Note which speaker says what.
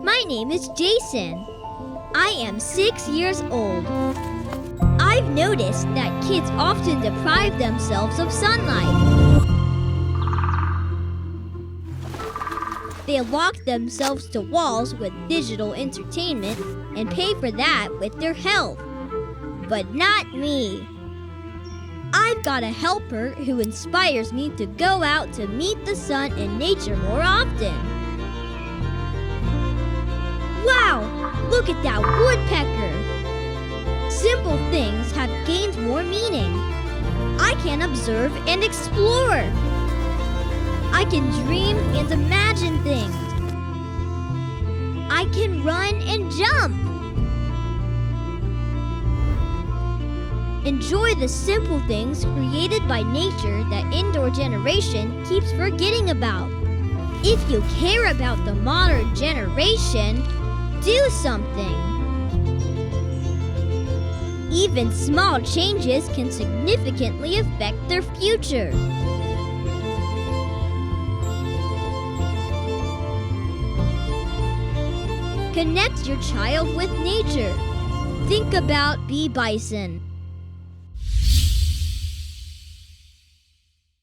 Speaker 1: My name is Jason. I am 6 years old. I've noticed that kids often deprive themselves of sunlight. They lock themselves to walls with digital entertainment and pay for that with their health. But not me. I've got a helper who inspires me to go out to meet the sun and nature more often. Wow! Look at that woodpecker! Simple things have gained more meaning. I can observe and explore. I can dream and imagine things. I can run and jump. Enjoy the simple things created by nature that indoor generation keeps forgetting about. If you care about the modern generation, do something. Even small changes can significantly affect their future. Connect your child with nature. Think about BeBISON.